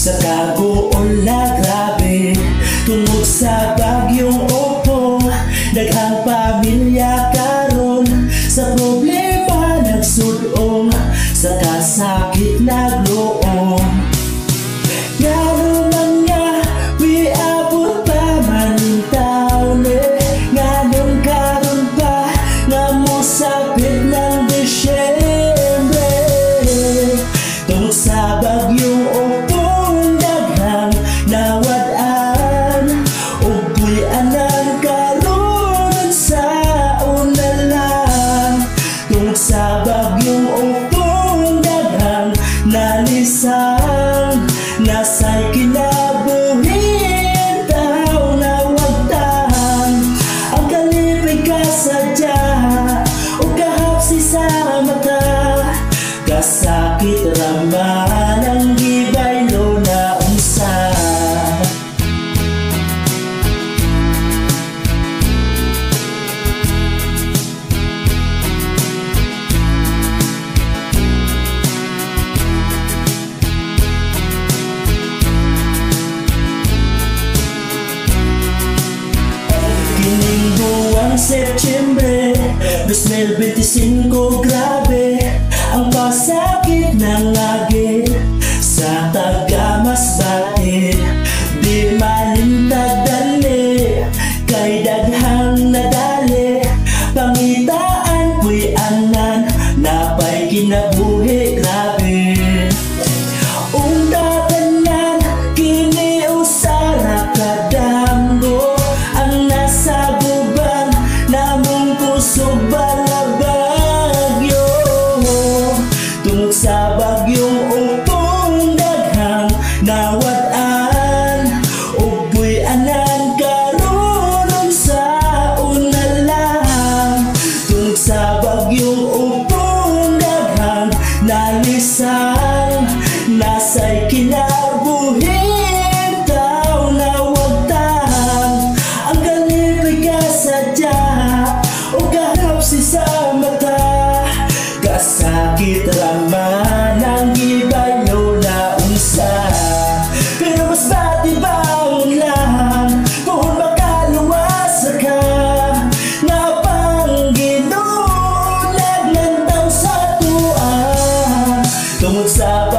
sa kagoon na grabe. Tungod sa bagyong Opo, daghang pamilya karon sa problema nagsudong, sa kasakit nagluong. Ngano man nga wiabot pa man taon, ngayon karon pa nga mosapit ng Disyembre. Tungod sa bagyong Opong daghang nawad-an, ug puy-anan karon sa unalan. Tungod sa bagyong Opong daghang nalisang, nasa'y kinabuhin taw na wagtan. Ang kalipay kasadya o kahapsi sa mata, kasakit raman ang gibaylo na unsa. Kining buwang Setyembre 2025, grabe ang pasakit ng lagi sa taga-Masbate. Di malintag dali, kay daghang nadali, pangitaan puy-anan, napay kinabuhi grabe. Unda tanan kini usara kadamgo, ang nasa guban namong kusog balabagyo. Tungod sa bagyong Opong daghang nawad-an, ug puy-anan karon sa unalan. Tungod sa bagyong Opong daghang nalisang, nasa'y kinabuhin taw na wagtan. Ang kalipay kasadya o kahapsi sa mata, kasakit raman ang gibaylo na unsa. Pero mas batibang lang kung makaluwas ka, nga pang Ginoo naglantaw sa tuwa. Tungod sa